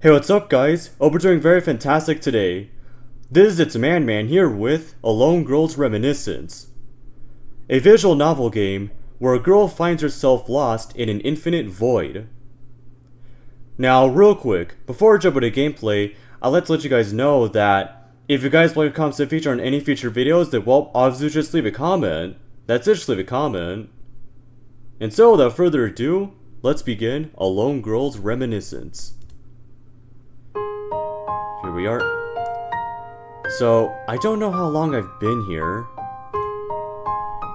Hey, what's up guys? Hope we're doing very fantastic today. This is It's Man here with A Lone Girl's Reminiscence, a visual novel game where a girl finds herself lost in an infinite void. Now, real quick, before I jump into gameplay, I'd like to let you guys know that if you guys like a comment feature on any future videos, then well, obviously just leave a comment. That's it, just leave a comment. And so, without further ado, let's begin A Lone Girl's Reminiscence. Here we are. So, I don't know how long I've been here.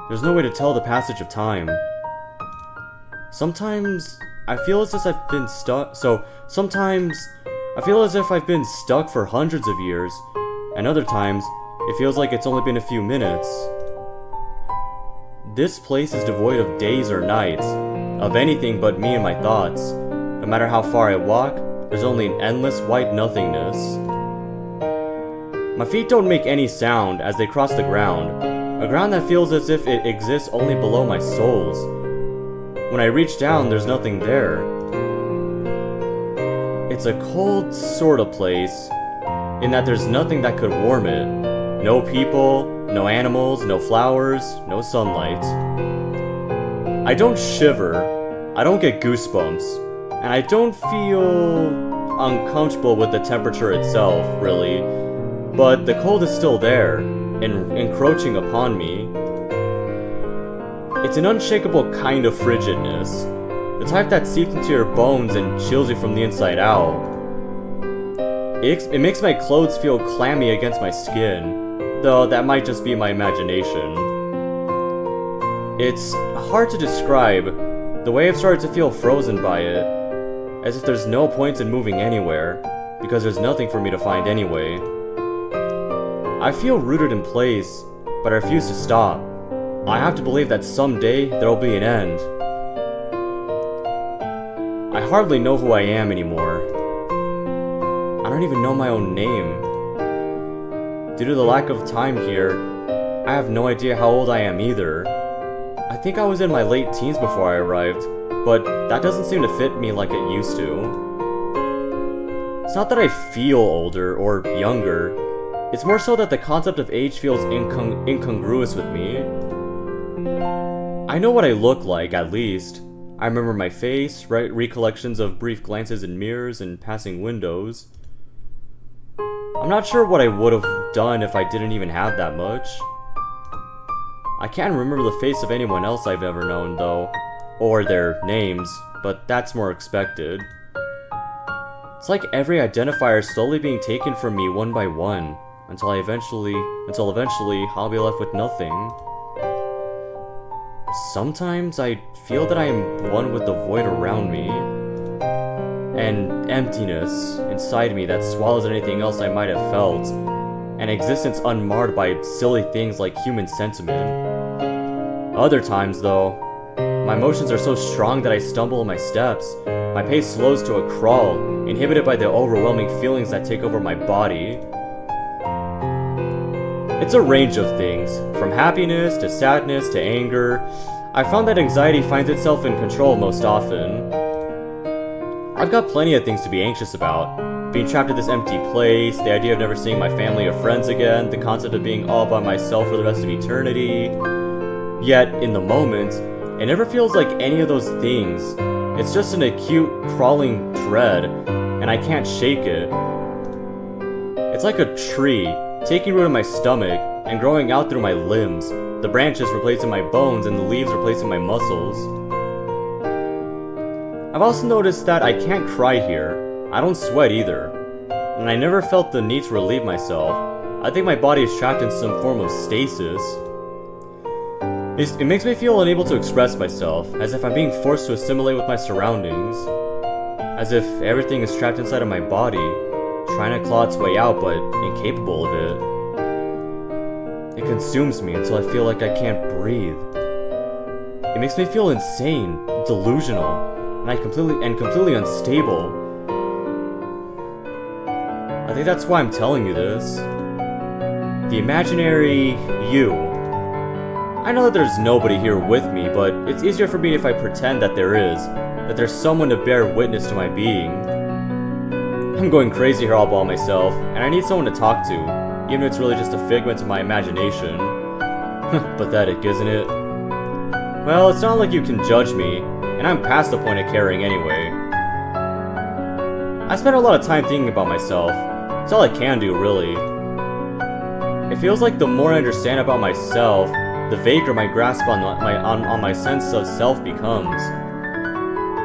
There's no way to tell the passage of time. Sometimes, I feel as if I've been stuck. Sometimes, I feel as if I've been stuck for hundreds of years. And other times, it feels like it's only been a few minutes. This place is devoid of days or nights, of anything but me and my thoughts. No matter how far I walk, there's only an endless white nothingness. My feet don't make any sound as they cross the ground, a ground that feels as if it exists only below my soles. When I reach down, there's nothing there. It's a cold sort of place, in that there's nothing that could warm it. No people, no animals, no flowers, no sunlight. I don't shiver, I don't get goosebumps, and I don't feel uncomfortable with the temperature itself, really, but the cold is still there, and encroaching upon me. It's an unshakable kind of frigidness, the type that seeps into your bones and chills you from the inside out. It makes my clothes feel clammy against my skin, though that might just be my imagination. It's hard to describe. The way I've started to feel frozen by it, as if there's no point in moving anywhere, because there's nothing for me to find anyway. I feel rooted in place, but I refuse to stop. I have to believe that someday there'll be an end. I hardly know who I am anymore. I don't even know my own name. Due to the lack of time here, I have no idea how old I am either. I think I was in my late teens before I arrived, but that doesn't seem to fit me like it used to. It's not that I feel older or younger, it's more so that the concept of age feels incongruous with me. I know what I look like, at least. I remember my face, recollections of brief glances in mirrors and passing windows. I'm not sure what I would have done if I didn't even have that much. I can't remember the face of anyone else I've ever known, though, or their names, but that's more expected. It's like every identifier is slowly being taken from me one by one, until eventually I'll be left with nothing. Sometimes I feel that I am one with the void around me, an emptiness inside me that swallows anything else I might have felt, an existence unmarred by silly things like human sentiment. Other times, though, my emotions are so strong that I stumble in my steps. My pace slows to a crawl, inhibited by the overwhelming feelings that take over my body. It's a range of things, from happiness to sadness to anger. I found that anxiety finds itself in control most often. I've got plenty of things to be anxious about. Being trapped in this empty place, the idea of never seeing my family or friends again, the concept of being all by myself for the rest of eternity. Yet, in the moment, it never feels like any of those things. It's just an acute, crawling dread, and I can't shake it. It's like a tree, taking root in my stomach, and growing out through my limbs, the branches replacing my bones and the leaves replacing my muscles. I've also noticed that I can't cry here. I don't sweat either, and I never felt the need to relieve myself. I think my body is trapped in some form of stasis. It makes me feel unable to express myself, as if I'm being forced to assimilate with my surroundings. As if everything is trapped inside of my body, trying to claw its way out but incapable of it. It consumes me until I feel like I can't breathe. It makes me feel insane, delusional, and completely unstable. I think that's why I'm telling you this. The imaginary you. I know that there's nobody here with me, but it's easier for me if I pretend that there is, that there's someone to bear witness to my being. I'm going crazy here all by myself, and I need someone to talk to, even if it's really just a figment of my imagination. Pathetic, isn't it? Well, it's not like you can judge me, and I'm past the point of caring anyway. I spend a lot of time thinking about myself. It's all I can do, really. It feels like the more I understand about myself, the vaguer my grasp on my sense of self becomes.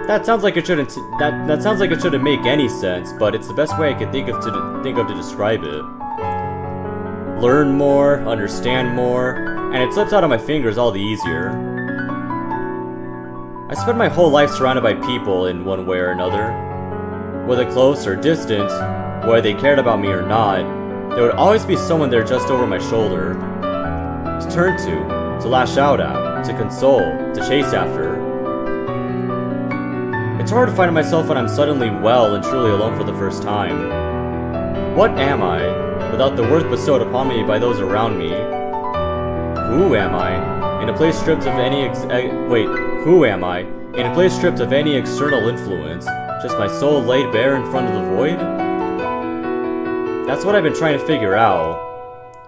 That sounds like it shouldn't. That sounds like it shouldn't make any sense, but it's the best way I could think of to describe it. Learn more, understand more, and it slips out of my fingers all the easier. I spent my whole life surrounded by people in one way or another. Whether close or distant, whether they cared about me or not, there would always be someone there just over my shoulder. To turn to lash out at, to console, to chase after. It's hard to find myself when I'm suddenly well and truly alone for the first time. What am I, without the worth bestowed upon me by those around me? Who am I, in a place stripped of any who am I, in a place stripped of any external influence, just my soul laid bare in front of the void? That's what I've been trying to figure out.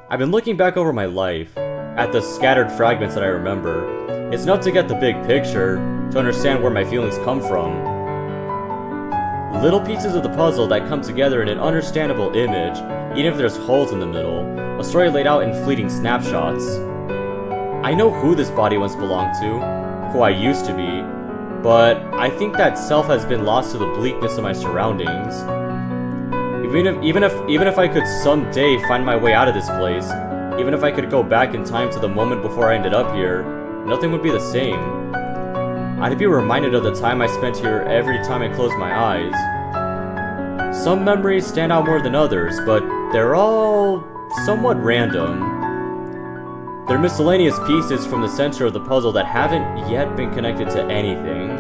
I've been looking back over my life, at the scattered fragments that I remember. It's enough to get the big picture, to understand where my feelings come from. Little pieces of the puzzle that come together in an understandable image, even if there's holes in the middle, a story laid out in fleeting snapshots. I know who this body once belonged to, who I used to be, but I think that self has been lost to the bleakness of my surroundings. Even if I could someday find my way out of this place, even if I could go back in time to the moment before I ended up here, nothing would be the same. I'd be reminded of the time I spent here every time I closed my eyes. Some memories stand out more than others, but they're all somewhat random. They're miscellaneous pieces from the center of the puzzle that haven't yet been connected to anything.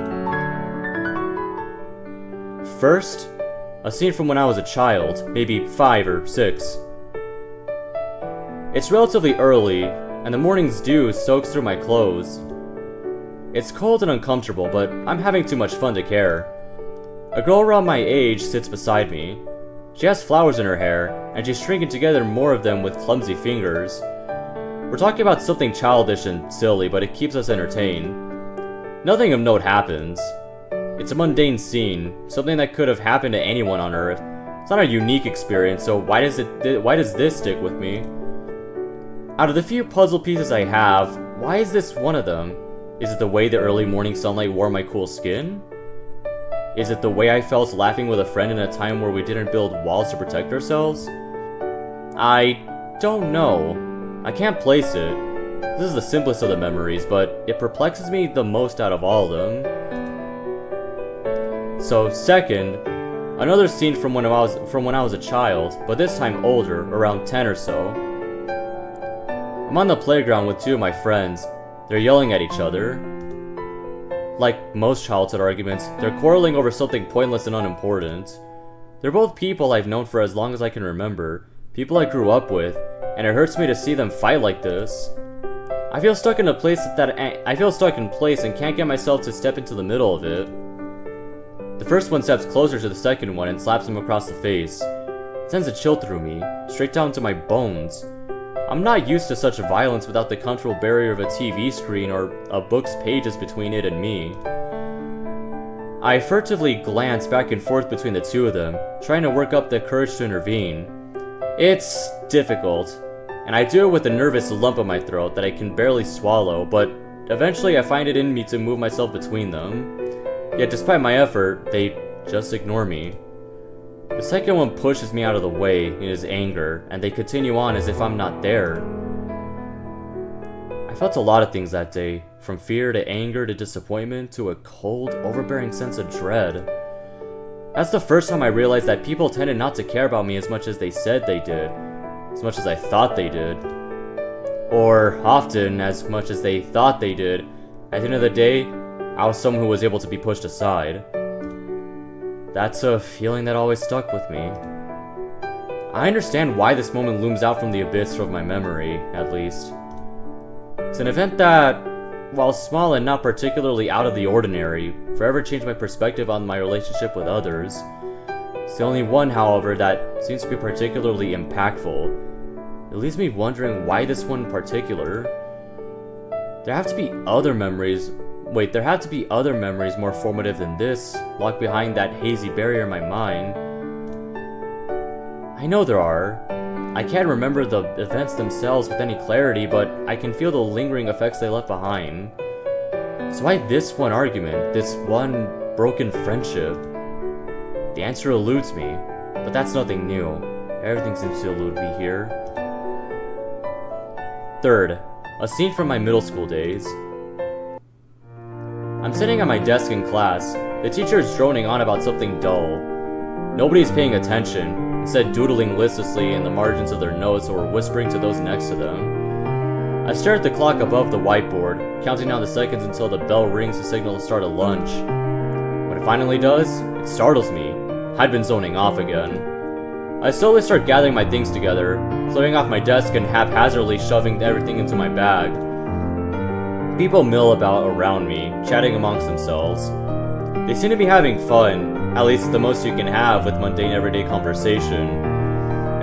First, a scene from when I was a child, maybe 5 or 6. It's relatively early, and the morning's dew soaks through my clothes. It's cold and uncomfortable, but I'm having too much fun to care. A girl around my age sits beside me. She has flowers in her hair, and she's stringing together more of them with clumsy fingers. We're talking about something childish and silly, but it keeps us entertained. Nothing of note happens. It's a mundane scene, something that could have happened to anyone on Earth. It's not a unique experience, so why does this stick with me? Out of the few puzzle pieces I have, why is this one of them? Is it the way the early morning sunlight wore my cool skin? Is it the way I felt laughing with a friend in a time where we didn't build walls to protect ourselves? I don't know. I can't place it. This is the simplest of the memories, but it perplexes me the most out of all of them. So second, another scene from when I was a child, but this time older, around 10 or so. I'm on the playground with 2 of my friends. They're yelling at each other. Like most childhood arguments, they're quarreling over something pointless and unimportant. They're both people I've known for as long as I can remember, people I grew up with, and it hurts me to see them fight like this. I feel stuck in place and can't get myself to step into the middle of it. The first one steps closer to the second one and slaps him across the face. It sends a chill through me, straight down to my bones. I'm not used to such violence without the comfortable barrier of a TV screen or a book's pages between it and me. I furtively glance back and forth between the 2 of them, trying to work up the courage to intervene. It's difficult, and I do it with a nervous lump in my throat that I can barely swallow, but eventually I find it in me to move myself between them. Yet despite my effort, they just ignore me. The second one pushes me out of the way in his anger, and they continue on as if I'm not there. I felt a lot of things that day, from fear to anger to disappointment to a cold, overbearing sense of dread. That's the first time I realized that people tended not to care about me as much as they said they did, as much as I thought they did. Or often as much as they thought they did. At the end of the day, I was someone who was able to be pushed aside. That's a feeling that always stuck with me. I understand why this moment looms out from the abyss of my memory, at least. It's an event that, while small and not particularly out of the ordinary, forever changed my perspective on my relationship with others. It's the only one, however, that seems to be particularly impactful. It leaves me wondering why this one in particular. There have to be other memories more formative than this, locked behind that hazy barrier in my mind. I know there are. I can't remember the events themselves with any clarity, but I can feel the lingering effects they left behind. So why this one argument, this one broken friendship? The answer eludes me, but that's nothing new. Everything seems to elude me here. Third, a scene from my middle school days. I'm sitting at my desk in class. The teacher is droning on about something dull. Nobody's paying attention, instead doodling listlessly in the margins of their notes or whispering to those next to them. I stare at the clock above the whiteboard, counting down the seconds until the bell rings to signal the start of lunch. When it finally does, it startles me. I'd been zoning off again. I slowly start gathering my things together, clearing off my desk and haphazardly shoving everything into my bag. People mill about around me, chatting amongst themselves. They seem to be having fun, at least the most you can have with mundane everyday conversation.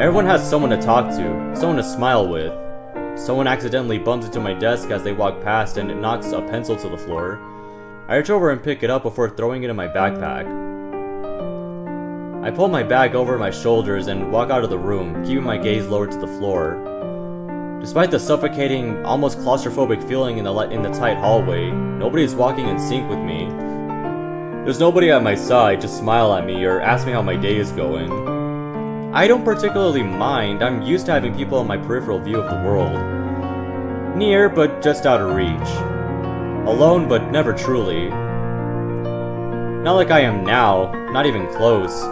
Everyone has someone to talk to, someone to smile with. Someone accidentally bumps into my desk as they walk past and it knocks a pencil to the floor. I reach over and pick it up before throwing it in my backpack. I pull my bag over my shoulders and walk out of the room, keeping my gaze lowered to the floor. Despite the suffocating, almost claustrophobic feeling in the tight hallway, nobody is walking in sync with me. There's nobody at my side to smile at me or ask me how my day is going. I don't particularly mind. I'm used to having people in my peripheral view of the world. Near, but just out of reach. Alone, but never truly. Not like I am now, not even close.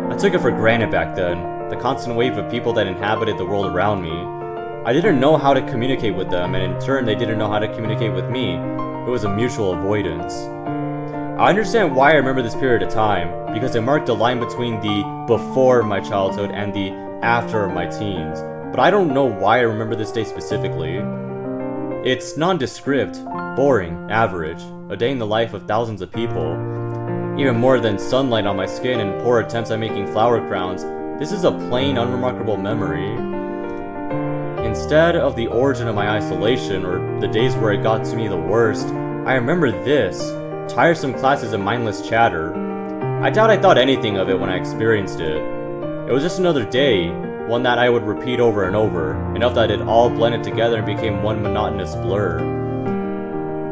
I took it for granted back then, the constant wave of people that inhabited the world around me. I didn't know how to communicate with them, and in turn they didn't know how to communicate with me. It was a mutual avoidance. I understand why I remember this period of time, because it marked a line between the before of my childhood and the after of my teens, but I don't know why I remember this day specifically. It's nondescript, boring, average, a day in the life of thousands of people. Even more than sunlight on my skin and poor attempts at making flower crowns, this is a plain, unremarkable memory. Instead of the origin of my isolation, or the days where it got to me the worst, I remember this, tiresome classes and mindless chatter. I doubt I thought anything of it when I experienced it. It was just another day, one that I would repeat over and over, enough that it all blended together and became one monotonous blur.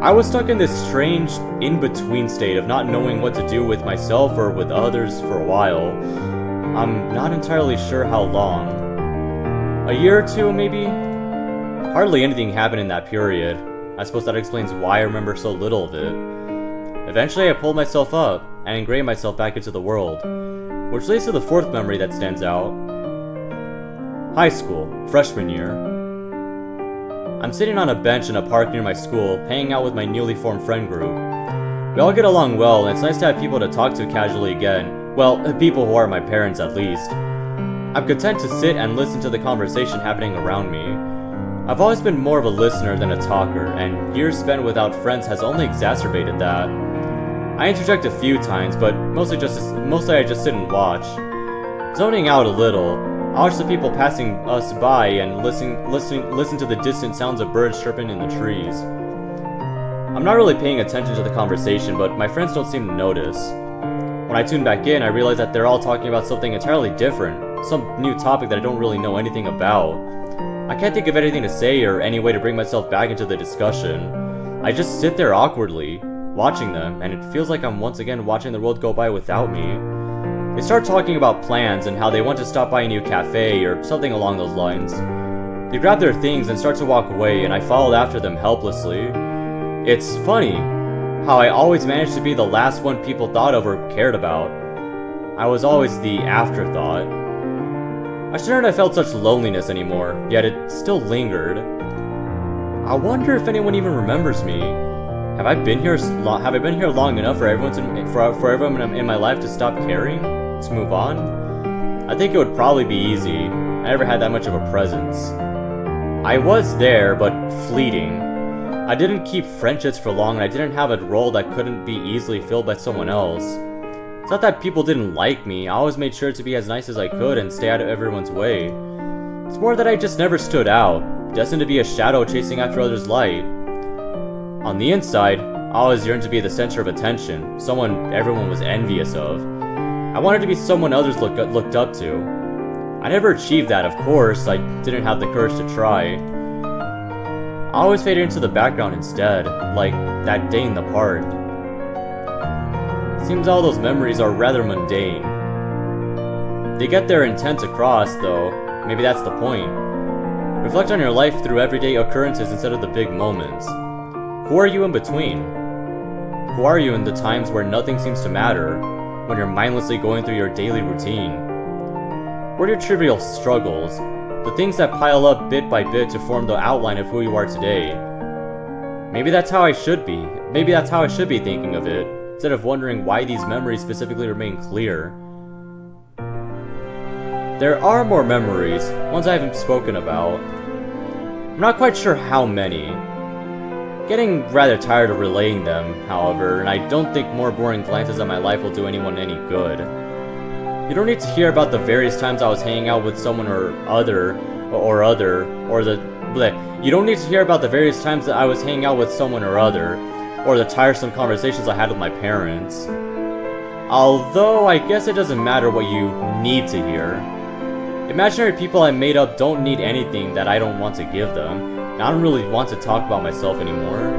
I was stuck in this strange, in-between state of not knowing what to do with myself or with others for a while. I'm not entirely sure how long. A year or two, maybe? Hardly anything happened in that period. I suppose that explains why I remember so little of it. Eventually, I pulled myself up and ingrained myself back into the world, which leads to the fourth memory that stands out. High school, freshman year. I'm sitting on a bench in a park near my school, hanging out with my newly formed friend group. We all get along well, and it's nice to have people to talk to casually again. Well, people who are my parents at least. I'm content to sit and listen to the conversation happening around me. I've always been more of a listener than a talker, and years spent without friends has only exacerbated that. I interject a few times, but mostly I just sit and watch. Zoning out a little, I watch the people passing us by and listen to the distant sounds of birds chirping in the trees. I'm not really paying attention to the conversation, but my friends don't seem to notice. When I tune back in, I realize that they're all talking about something entirely different, some new topic that I don't really know anything about. I can't think of anything to say or any way to bring myself back into the discussion. I just sit there awkwardly, watching them, and it feels like I'm once again watching the world go by without me. They start talking about plans and how they want to stop by a new cafe or something along those lines. They grab their things and start to walk away, and I followed after them helplessly. It's funny how I always managed to be the last one people thought of or cared about. I was always the afterthought. I shouldn't have felt such loneliness anymore, yet it still lingered. I wonder if anyone even remembers me. Have I been here long enough for everyone in my life to stop caring? To move on? I think it would probably be easy. I never had that much of a presence. I was there, but fleeting. I didn't keep friendships for long, and I didn't have a role that couldn't be easily filled by someone else. It's not that people didn't like me, I always made sure to be as nice as I could and stay out of everyone's way. It's more that I just never stood out, destined to be a shadow chasing after others' light. On the inside, I always yearned to be the center of attention, someone everyone was envious of. I wanted to be someone others looked up to. I never achieved that, of course, I didn't have the courage to try. I always faded into the background instead, like that day in the park. Seems all those memories are rather mundane. They get their intent across, though. Maybe that's the point. Reflect on your life through everyday occurrences instead of the big moments. Who are you in between? Who are you in the times where nothing seems to matter, when you're mindlessly going through your daily routine? What are your trivial struggles, the things that pile up bit by bit to form the outline of who you are today? Maybe that's how I should be. Maybe that's how I should be thinking of it, instead of wondering why these memories specifically remain clear. There are more memories, ones I haven't spoken about. I'm not quite sure how many. Getting rather tired of relaying them, however, and I don't think more boring glances at my life will do anyone any good. You don't need to hear about the various times I was hanging out with someone You don't need to hear about the various times that I was hanging out with someone or other, or the tiresome conversations I had with my parents. Although, I guess it doesn't matter what you need to hear. Imaginary people I made up don't need anything that I don't want to give them, and I don't really want to talk about myself anymore.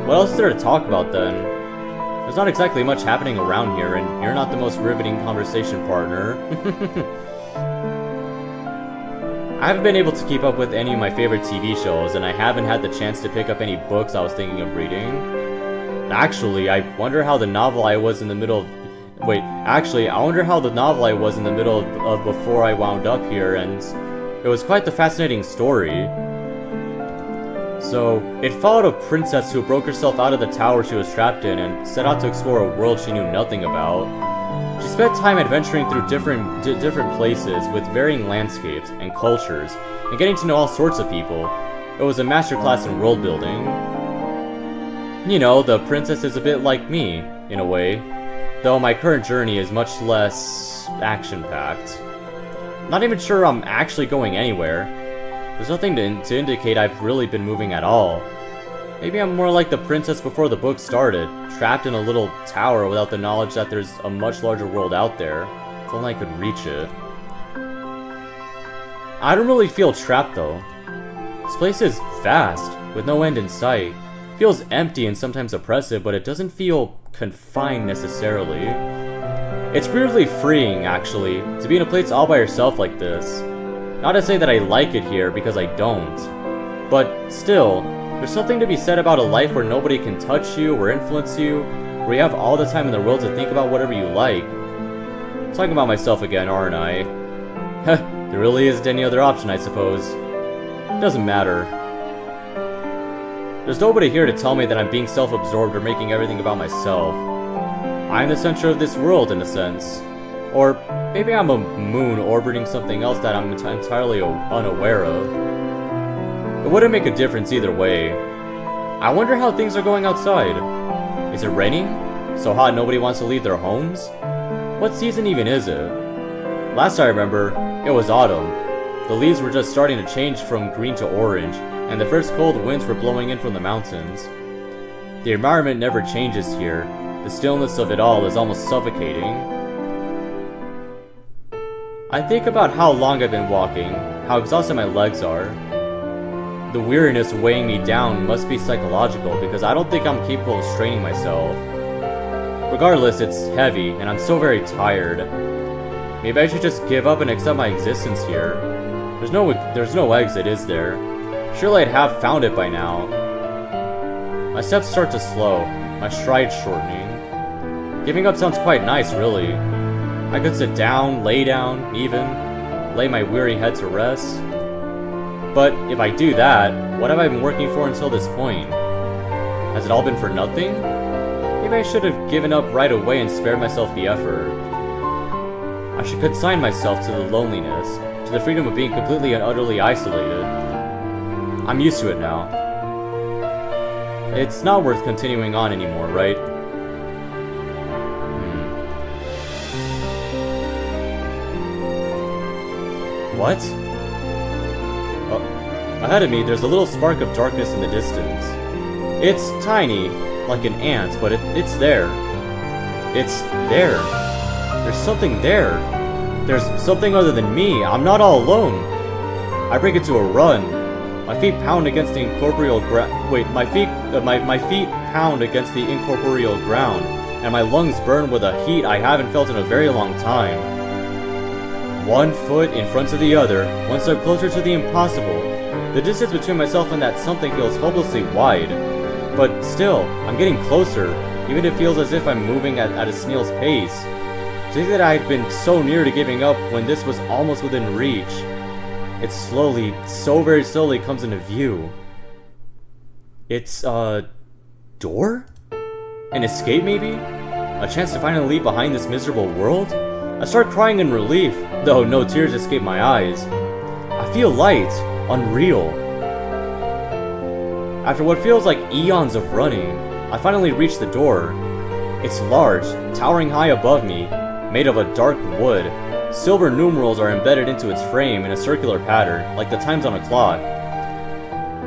What else is there to talk about then? There's not exactly much happening around here, and you're not the most riveting conversation partner. I haven't been able to keep up with any of my favorite TV shows, and I haven't had the chance to pick up any books I was thinking of reading. Actually, I wonder how the novel I was in the middle of... I wonder how the novel I was in the middle of before I wound up here, and it was quite the fascinating story. So, it followed a princess who broke herself out of the tower she was trapped in and set out to explore a world she knew nothing about. She spent time adventuring through different places with varying landscapes and cultures, and getting to know all sorts of people. It was a masterclass in world building. You know, the princess is a bit like me, in a way, though my current journey is much less action-packed. Not even sure I'm actually going anywhere. There's nothing to indicate I've really been moving at all. Maybe I'm more like the princess before the book started, trapped in a little tower without the knowledge that there's a much larger world out there, if only I could reach it. I don't really feel trapped though. This place is vast, with no end in sight. It feels empty and sometimes oppressive, but it doesn't feel confined necessarily. It's weirdly freeing, actually, to be in a place all by yourself like this. Not to say that I like it here, because I don't. But still, there's something to be said about a life where nobody can touch you or influence you, where you have all the time in the world to think about whatever you like. I'm talking about myself again, aren't I? There really isn't any other option, I suppose. Doesn't matter. There's nobody here to tell me that I'm being self-absorbed or making everything about myself. I'm the center of this world, in a sense. Or maybe I'm a moon orbiting something else that I'm entirely unaware of. It wouldn't make a difference either way. I wonder how things are going outside. Is it raining? So hot nobody wants to leave their homes? What season even is it? Last I remember, it was autumn. The leaves were just starting to change from green to orange, and the first cold winds were blowing in from the mountains. The environment never changes here. The stillness of it all is almost suffocating. I think about how long I've been walking, how exhausted my legs are. The weariness weighing me down must be psychological, because I don't think I'm capable of straining myself. Regardless, it's heavy, and I'm so very tired. Maybe I should just give up and accept my existence here. There's no exit, is there? Surely I'd have found it by now. My steps start to slow, my stride shortening. Giving up sounds quite nice, really. I could sit down, lay down, even, lay my weary head to rest. But if I do that, what have I been working for until this point? Has it all been for nothing? Maybe I should have given up right away and spared myself the effort. I should consign myself to the loneliness, to the freedom of being completely and utterly isolated. I'm used to it now. It's not worth continuing on anymore, right? What? Ahead of me, there's a little spark of darkness in the distance. It's tiny, like an ant, but it's there. It's there. There's something there. There's something other than me. I'm not all alone. I break into a run. My feet pound against the incorporeal ground. Wait, my feet pound against the incorporeal ground, and my lungs burn with a heat I haven't felt in a very long time. One foot in front of the other, one step closer to the impossible. The distance between myself and that something feels hopelessly wide. But still, I'm getting closer, even if it feels as if I'm moving at a snail's pace. To think that I had been so near to giving up when this was almost within reach. It slowly, so very slowly comes into view. It's a door? An escape maybe? A chance to finally leave behind this miserable world? I start crying in relief, though no tears escape my eyes. I feel light, unreal. After what feels like eons of running, I finally reach the door. It's large, towering high above me, made of a dark wood. Silver numerals are embedded into its frame in a circular pattern, like the times on a clock.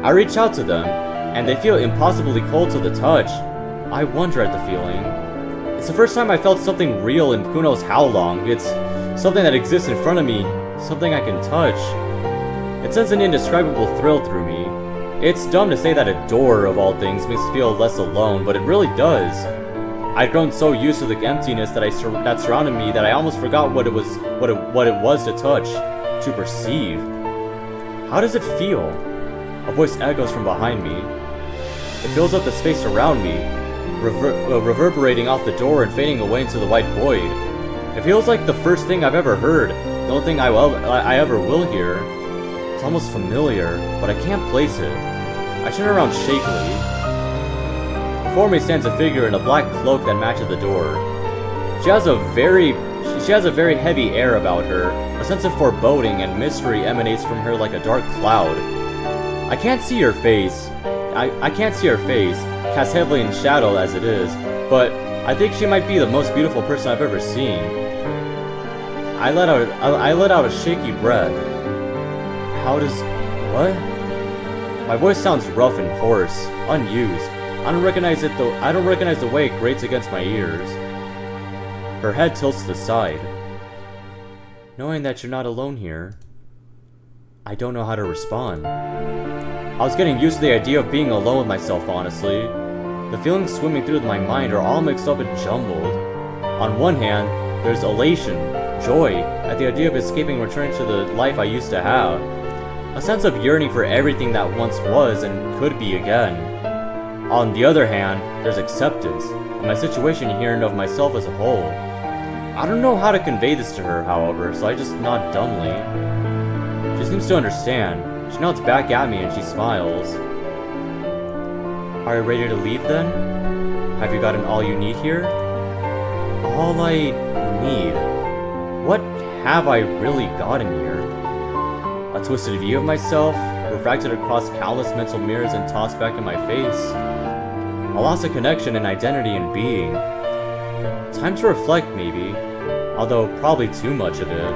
I reach out to them, and they feel impossibly cold to the touch. I wonder at the feeling. It's the first time I felt something real in who knows how long. It's something that exists in front of me, something I can touch. It sends an indescribable thrill through me. It's dumb to say that a door, of all things, makes me feel less alone, but it really does. I'd grown so used to the emptiness that surrounded me that I almost forgot what it was to touch, to perceive. How does it feel? A voice echoes from behind me. It fills up the space around me, reverberating off the door and fading away into the white void. It feels like the first thing I've ever heard, the only thing I ever will hear. It's almost familiar, but I can't place it. I turn around shakily. Before me stands a figure in a black cloak that matches the door. She has a very heavy air about her. A sense of foreboding and mystery emanates from her like a dark cloud. I can't see her face. I can't see her face, cast heavily in shadow as it is, but I think she might be the most beautiful person I've ever seen. I let out a shaky breath. What? My voice sounds rough and hoarse, unused. I don't recognize the way it grates against my ears. Her head tilts to the side. Knowing that you're not alone here, I don't know how to respond. I was getting used to the idea of being alone with myself, honestly. The feelings swimming through my mind are all mixed up and jumbled. On one hand, there's elation, joy, at the idea of escaping and returning to the life I used to have. A sense of yearning for everything that once was and could be again. On the other hand, there's acceptance, of my situation here and of myself as a whole. I don't know how to convey this to her, however, so I just nod dumbly. She seems to understand. She nods back at me and she smiles. Are you ready to leave then? Have you gotten all you need here? All I need? What have I really gotten here? A twisted view of myself, refracted across countless mental mirrors and tossed back in my face. A loss of connection and identity and being. Time to reflect, maybe, although probably too much of it.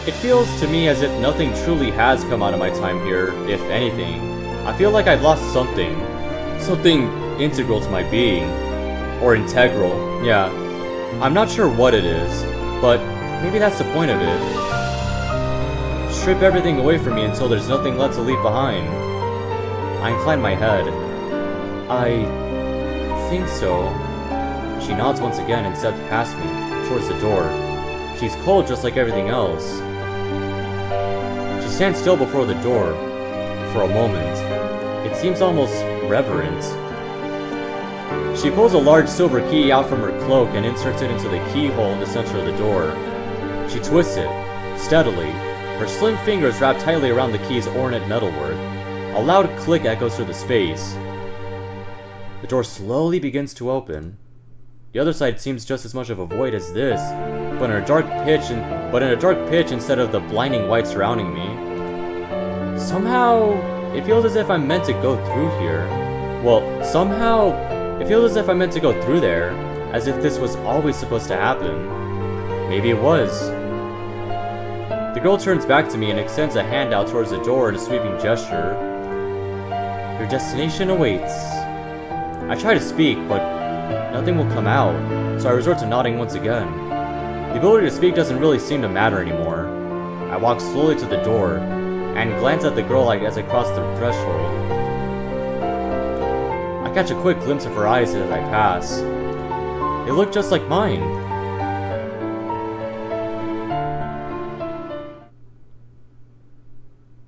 It feels to me as if nothing truly has come out of my time here, if anything. I feel like I've lost something integral to my being. Or integral, yeah. I'm not sure what it is, but maybe that's the point of it. Strip everything away from me until there's nothing left to leave behind. I incline my head. I think so. She nods once again and steps past me, towards the door. She's cold just like everything else. She stands still before the door, for a moment. It seems almost reverent. She pulls a large silver key out from her cloak and inserts it into the keyhole in the center of the door. She twists it, steadily, her slim fingers wrapped tightly around the key's ornate metalwork. A loud click echoes through the space. The door slowly begins to open. The other side seems just as much of a void as this, but in a dark pitch instead of the blinding white surrounding me. Somehow, it feels as if I'm meant to go through here. Well, somehow, it feels as if I'm meant to go through there, as if this was always supposed to happen. Maybe it was. The girl turns back to me and extends a hand out towards the door in a sweeping gesture. Your destination awaits. I try to speak, but nothing will come out, so I resort to nodding once again. The ability to speak doesn't really seem to matter anymore. I walk slowly to the door, and glance at the girl as I cross the threshold. I catch a quick glimpse of her eyes as I pass. They look just like mine.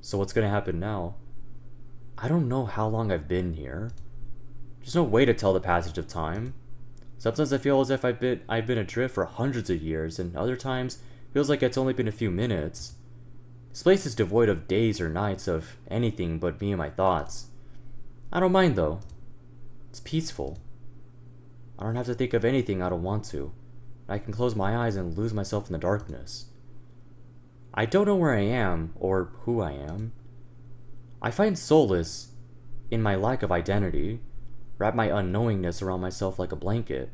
So what's gonna happen now? I don't know how long I've been here. There's no way to tell the passage of time. Sometimes I feel as if I've been adrift for hundreds of years, and other times it feels like it's only been a few minutes. This place is devoid of days or nights, of anything but me and my thoughts. I don't mind though. It's peaceful. I don't have to think of anything I don't want to. I can close my eyes and lose myself in the darkness. I don't know where I am, or who I am. I find solace in my lack of identity, wrap my unknowingness around myself like a blanket.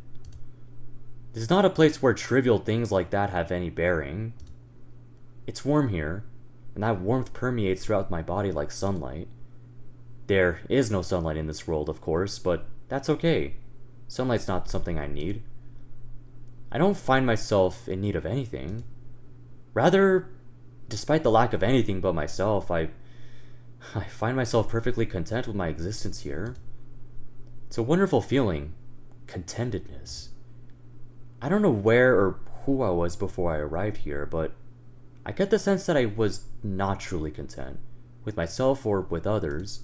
This is not a place where trivial things like that have any bearing. It's warm here, and that warmth permeates throughout my body like sunlight. There is no sunlight in this world, of course, but that's okay. Sunlight's not something I need. I don't find myself in need of anything. Rather, despite the lack of anything but myself, I find myself perfectly content with my existence here. It's a wonderful feeling. Contentedness. I don't know where or who I was before I arrived here, but I get the sense that I was not truly content, with myself or with others.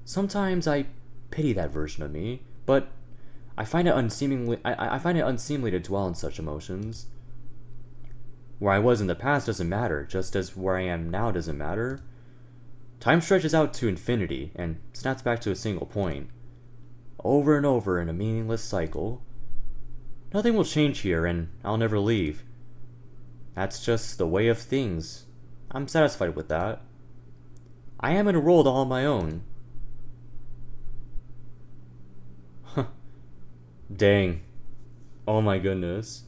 Sometimes I pity that version of me, but I find it unseemly to dwell in such emotions. Where I was in the past doesn't matter, just as where I am now doesn't matter. Time stretches out to infinity and snaps back to a single point. Over and over in a meaningless cycle. Nothing will change here, and I'll never leave. That's just the way of things. I'm satisfied with that. I am in a world all my own. Huh. Dang. Oh my goodness.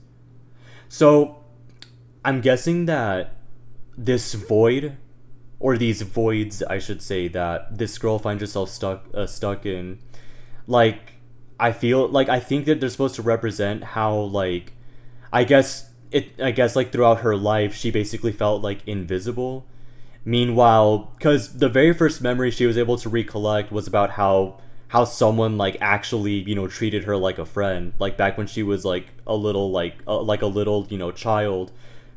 So, I'm guessing that this void, or these voids, I should say, that this girl finds herself stuck in, like, I think that they're supposed to represent how, like, I guess like throughout her life she basically felt like invisible. Meanwhile, because the very first memory she was able to recollect was about how someone like actually, you know, treated her like a friend, like back when she was like a little you know, child,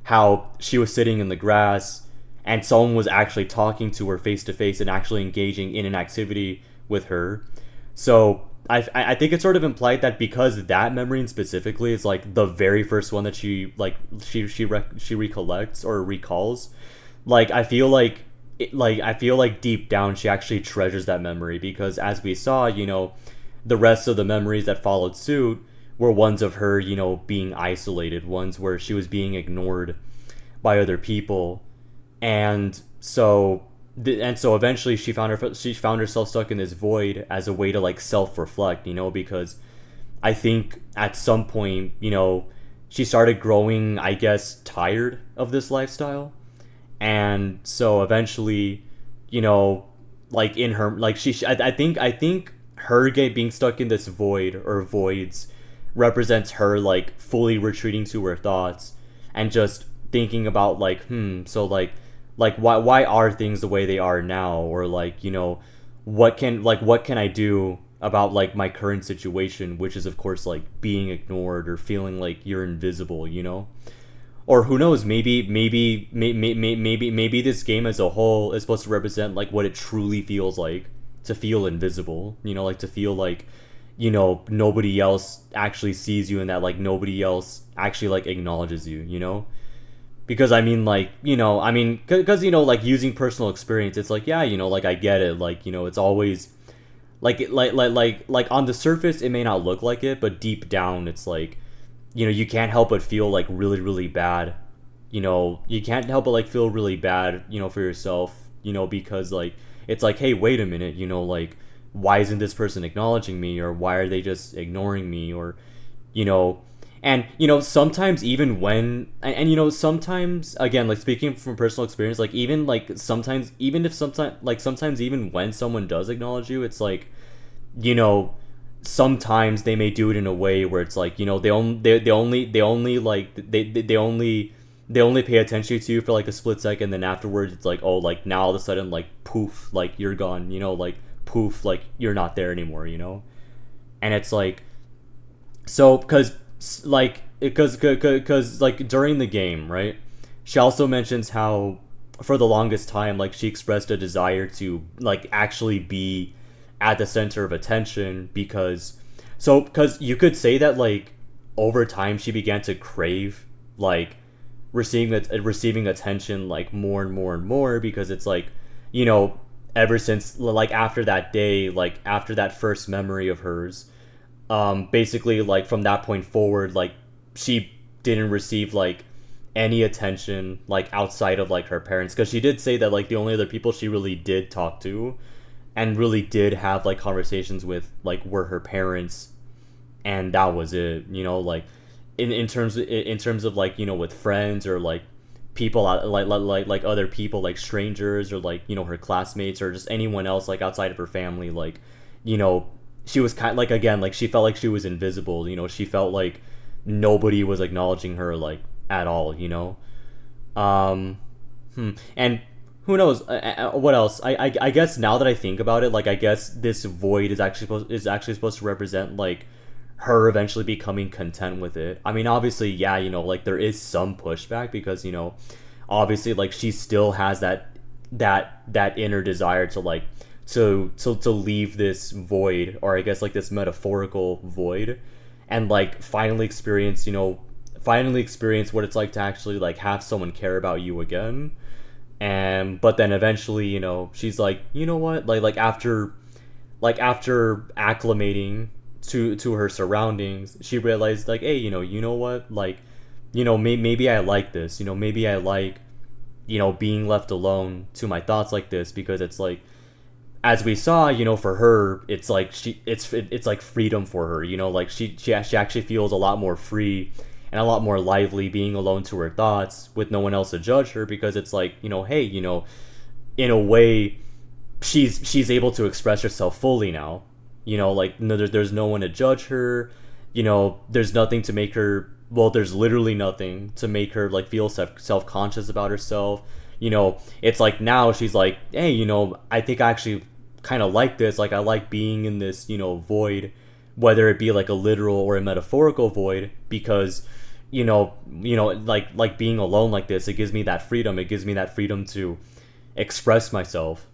how she was sitting in the grass and someone was actually talking to her face to face and actually engaging in an activity with her. So I think it's sort of implied that because that memory specifically is like the very first one that she recollects or recalls, like I feel like deep down she actually treasures that memory, because as we saw, you know, the rest of the memories that followed suit were ones of her, you know, being isolated, ones where she was being ignored by other people, and so eventually she found herself stuck in this void as a way to like self-reflect, you know, because I think at some point, you know, she started growing, I guess, tired of this lifestyle. And so eventually, you know, like in her, like I think her being stuck in this void or voids represents her like fully retreating to her thoughts and just thinking about like, so like why are things the way they are now, or like, you know, what can I do about like my current situation, which is of course like being ignored or feeling like you're invisible, you know. Or who knows, maybe this game as a whole is supposed to represent like what it truly feels like to feel invisible, you know, like to feel like, you know, nobody else actually sees you and that like nobody else actually like acknowledges you, you know. Because I mean, like, you know, I mean, because, you know, like using personal experience, it's like, yeah, you know, like I get it, like, you know, it's always like on the surface it may not look like it, but deep down it's like, you know, you can't help but feel like really, really bad. You know, you can't help but like feel really bad, you know, for yourself, you know, because like it's like, hey, wait a minute, you know, like why isn't this person acknowledging me, or why are they just ignoring me, or, you know, And sometimes even when sometimes again, like speaking from personal experience, like even like sometimes even if sometimes even when someone does acknowledge you, it's like, you know sometimes they may do it in a way where it's like, they only pay attention to you for like a split second, then afterwards it's like, oh, like now all of a sudden, like poof, like you're gone, like poof, like you're not there anymore, and it's like, so because like during the game, right, she also mentions how for the longest time, like she expressed a desire to like actually be at the center of attention, because you could say that like over time she began to crave like receiving attention like more and more and more, because it's like, you know ever since like after that day, like after that first memory of hers, basically like from that point forward, like she didn't receive like any attention like outside of like her parents, because she did say that like the only other people she really did talk to and really did have like conversations with like were her parents, and that was it, like in terms of like, with friends or like people like other people, like strangers, or like, her classmates, or just anyone else like outside of her family, like, she was kind of like, again, like she felt like she was invisible, she felt like nobody was acknowledging her like at all, um and who knows, what else, I guess now that I think about it, like I guess this void is actually supposed to represent like her eventually becoming content with it. I mean, obviously, yeah, like there is some pushback, because obviously, like she still has that inner desire to like to leave this void, or I guess like this metaphorical void, and like finally experience what it's like to actually like have someone care about you again. And but then eventually, she's like, what, after acclimating to her surroundings, she realized like, hey, what, like, maybe I like this, maybe I like, being left alone to my thoughts like this, because it's like, as we saw, for her, it's like it's like freedom for her, like she actually feels a lot more free and a lot more lively being alone to her thoughts with no one else to judge her, because it's like, hey, in a way, she's able to express herself fully now, like no, there's no one to judge her, there's nothing to make her, well, there's literally nothing to make her like feel self-conscious about herself. It's like now she's like, hey, I think I actually kind of like this, like I like being in this, void, whether it be like a literal or a metaphorical void, because like being alone like this, it gives me that freedom, to express myself,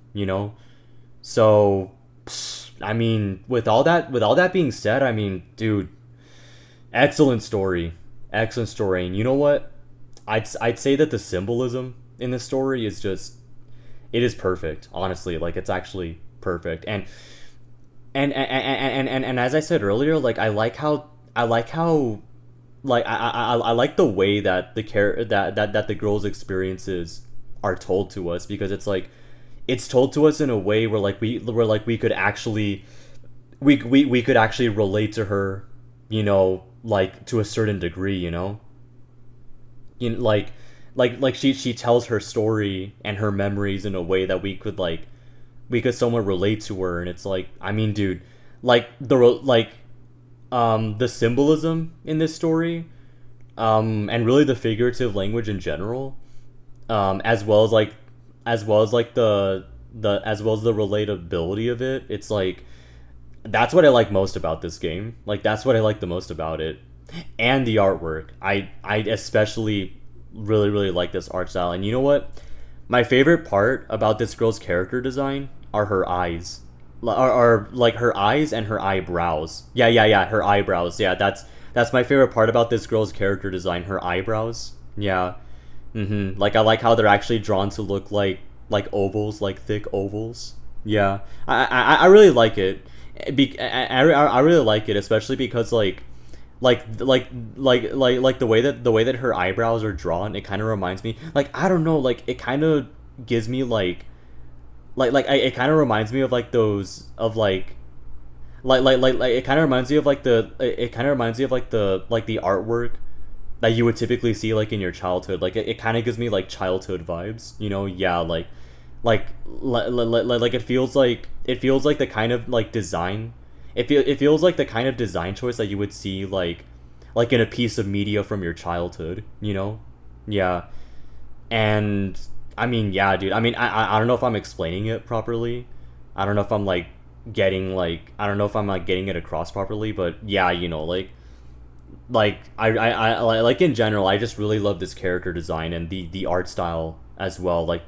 so I mean, with all that being said, I mean, dude, excellent story, and you know what, I'd say that the symbolism in this story is just, it is perfect, honestly, like it's actually perfect. And as I said earlier, like I like how like I like the way that that the girl's experiences are told to us, because it's like it's told to us in a way where like we could actually we could actually relate to her, like to a certain degree, like she tells her story and her memories in a way that we could somewhat relate to her. And it's like, I mean, dude, like the symbolism in this story, and really the figurative language in general, as well as the relatability of it. It's like, that's what I like most about this game. Like that's what I like the most about it. And the artwork, I especially really like this art style. And you know what, my favorite part about this girl's character design are her eyes, or like her eyes and her eyebrows. Yeah, her eyebrows. Yeah, that's my favorite part about this girl's character design, her eyebrows. Yeah. Like I like how they're actually drawn to look like ovals, like thick ovals. Yeah, I really like it. I really like it, especially because like the way that her eyebrows are drawn, it kind of reminds me, like, I don't know, like it kind of gives me it kind of reminds me of like those, of like like it kind of reminds me of like it kind of reminds me of like the artwork that you would typically see like in your childhood. Like it kind of gives me like childhood vibes, you know? Yeah, like it feels like the kind of like design. It feels like the kind of design choice that you would see like in a piece of media from your childhood, you know? Yeah. And I mean, yeah, dude. I mean, I don't know if I'm explaining it properly. I don't know if I'm like getting like I don't know if I'm like getting it across properly, but yeah, you know, like in general, I just really love this character design and the art style as well. Like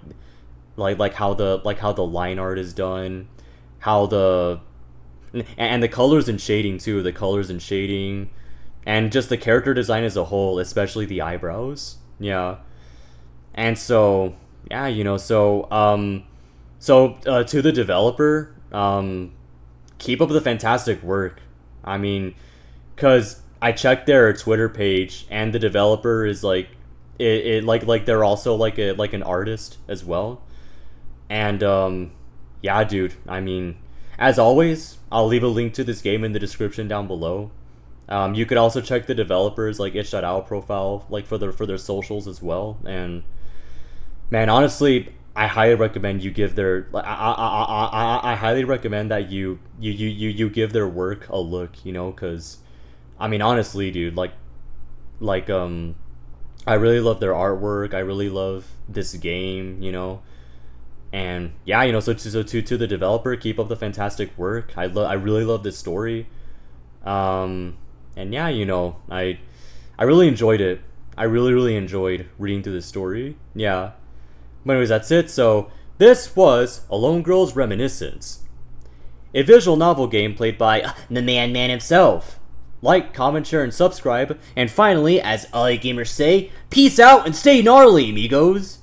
how the line art is done, how the and the colors and shading too. The colors and shading, and just the character design as a whole, especially the eyebrows. Yeah, and so yeah, you know, to the developer, keep up the fantastic work. I mean, cause I checked their Twitter page, and the developer is like they're also like an artist as well. And yeah, dude. I mean, as always, I'll leave a link to this game in the description down below. You could also check the developers like itch.io profile like for their socials as well. And man, honestly, I highly recommend you give their I highly recommend that you give their work a look, you know, because I mean, honestly, dude, like I really love their artwork. I really love this game, you know. And yeah, you know, to the developer, keep up the fantastic work. I really love this story. And yeah, you know, I really enjoyed it. I really enjoyed reading through this story. Yeah. But anyways, that's it. So this was A Lone Girl's Reminiscence, a visual novel game played by the man himself. Like, comment, share, and subscribe. And finally, as all you gamers say, peace out and stay gnarly, amigos!